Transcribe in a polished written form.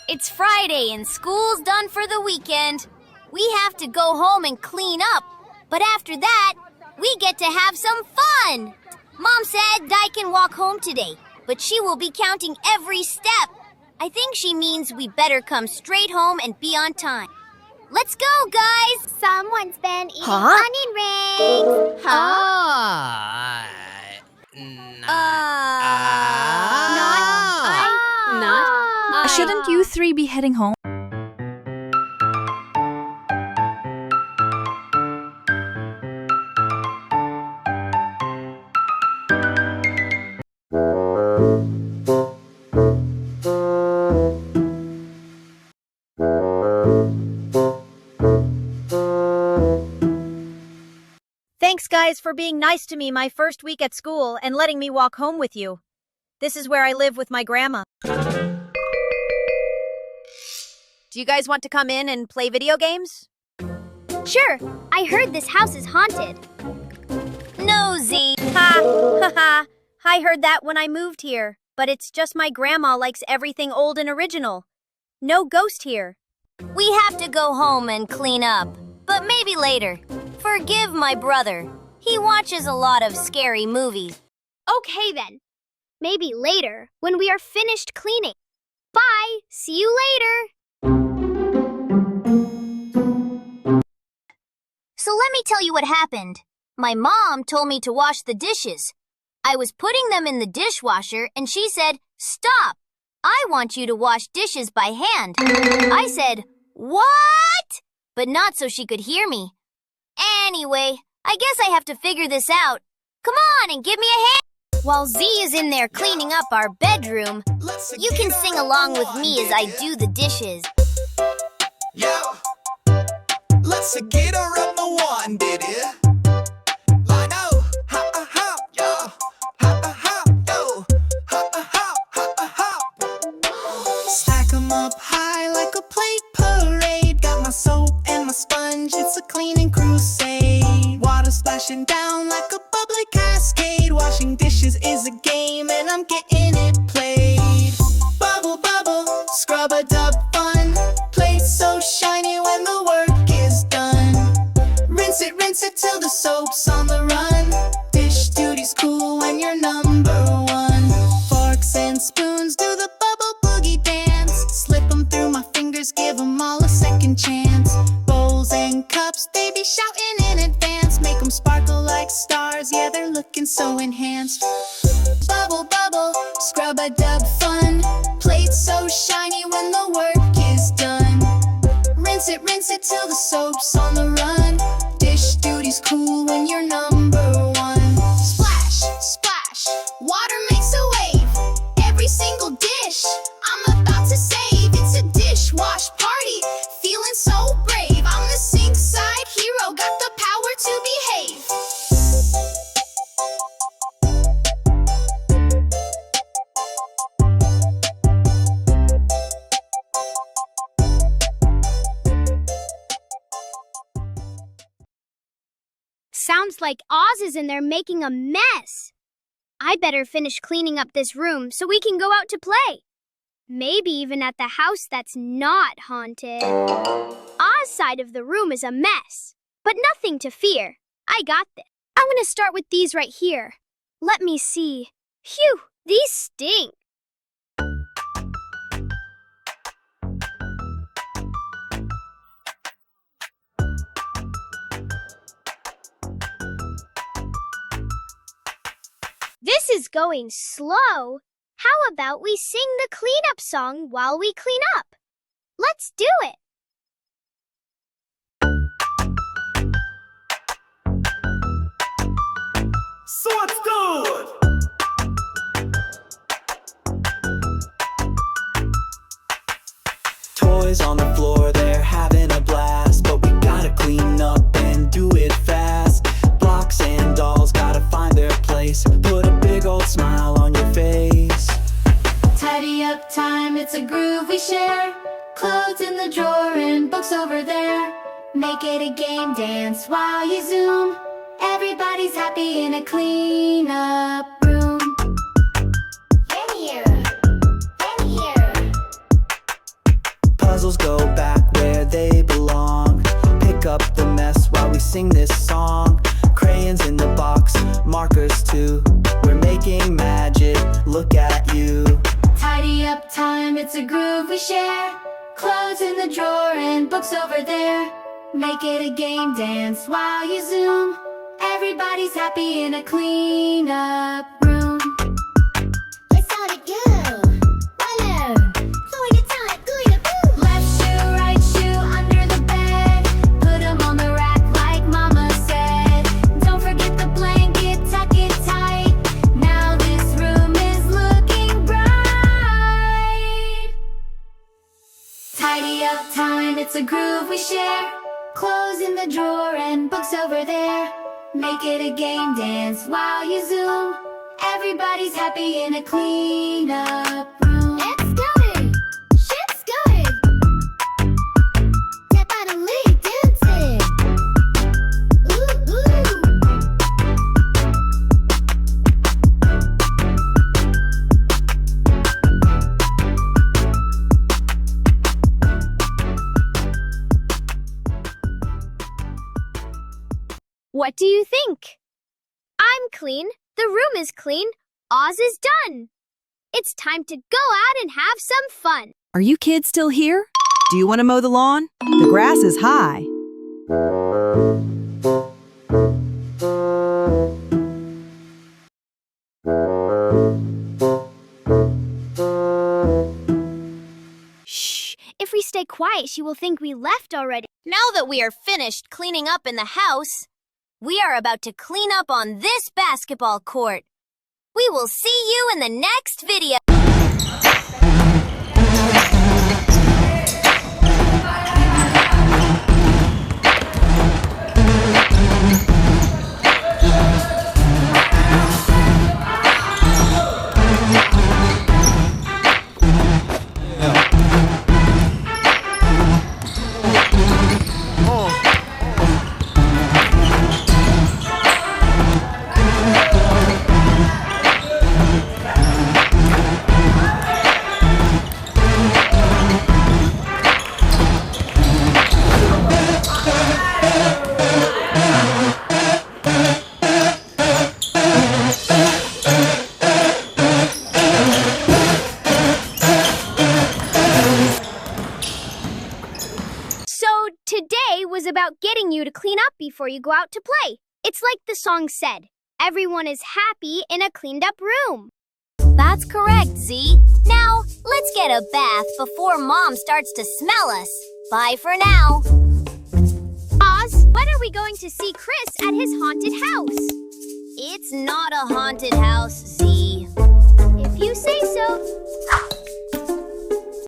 It's Friday and school's done for the weekend. We have to go home and clean up. But after that, we get to have some fun. Mom said Di can walk home today, but she will be counting every step. I think she means we better come straight home and be on time. Let's go, guys! Someone's been eating onion rings. Shouldn't you three be heading home? Thanks, guys, for being nice to me my first week at school and letting me walk home with you. This is where I live with my grandma. Do you guys want to come in and play video games? Sure, I heard this house is haunted. Nosy! Ha! I heard that when I moved here, but it's just my grandma likes everything old and original. No ghost here. We have to go home and clean up, but maybe later. Forgive my brother. He watches a lot of scary movies. Okay then. Maybe later, when we are finished cleaning. Bye! See you later! So let me tell you what happened. My mom told me to wash the dishes. I was putting them in the dishwasher and she said, "Stop! I want you to wash dishes by hand." I said, "What?" But not so she could hear me. Anyway, I guess I have to figure this out. Come on and give me a hand. While Z is in there cleaning up our bedroom, you can sing along with me as I do the dishes. Let's get her up the one, did it? I know, ha ha ha, yo, ha ha ha, yo, ha ha ha, ha ha ha. Stack 'em up high like a plate parade. Got my soap and my sponge, it's a cleaning crusade. Water splashing down like a bubbly cascade. Washing dishes is a game and I'm getting it played. Bubble, bubble, scrub-a-dub fun. Plate so shiny when the work is done. Rinse it till the soap's on the run. Dish duty's cool when you're number one. Forks and spoons do the bubble boogie dance. Slip 'em through my fingers, give 'em all a second chance. Bowls and cups, they be shouting in advance. Make 'em sparkle like stars, yeah, they're looking so enhanced. Bubble, bubble, scrub-a-dub fun. Plate so shiny when the work is done. Rinse it till the soap's on the run. Dish duty's cool when you're number one. Splash, splash, water makes a wave. Every single dish I'm about to save. It's a dishwash party, feeling so brave. I'm the sink side hero, got the power to behave. Sounds like Oz is in there making a mess. I better finish cleaning up this room so we can go out to play. Maybe even at the house that's not haunted. Oz's side of the room is a mess, but nothing to fear. I got this. I'm gonna start with these right here. Let me see. Phew, these stink. This is going slow. How about we sing the cleanup song while we clean up? Let's do it. So let's do it! it's a groove we share. Clothes in the drawer and books over there. Make it a game dance while you zoom. Everybody's happy in a clean-up room. In here, in here. Puzzles go back where they belong. Pick up the mess while we sing this song. Crayons in the box, markers too. We're making magic, look at you. Tidy up time, it's a groove we share. Clothes in the drawer and books over there. Make it a game dance while you zoom. Everybody's happy in a clean-up room. It's all to go. Hello. Going to time, going to boom. Left shoe, right shoe under the bed. Put 'em on the rack like Mama said. Don't forget the blanket, tuck it tight. Now this room is looking bright. Tidy up time, it's a groove we share. Clothes in the drawer and books over there. Make it a game dance while you zoom. Everybody's happy in a clean-up room. It's going! Shit's going! Step out and lead, dancing! Ooh, ooh! What do you think? I'm clean, the room is clean, Oz is done. It's time to go out and have some fun. Are you kids still here? Do you want to mow the lawn? The grass is high. Shh, if we stay quiet, she will think we left already. Now that we are finished cleaning up in the house, we are about to clean up on this basketball court. We will see you in the next video. Today was about getting you to clean up before you go out to play. It's like the song said, everyone is happy in a cleaned up room. That's correct, Z. Now, let's get a bath before Mom starts to smell us. Bye for now. Oz, when are we going to see Chris at his haunted house? It's not a haunted house, Z. If you say so.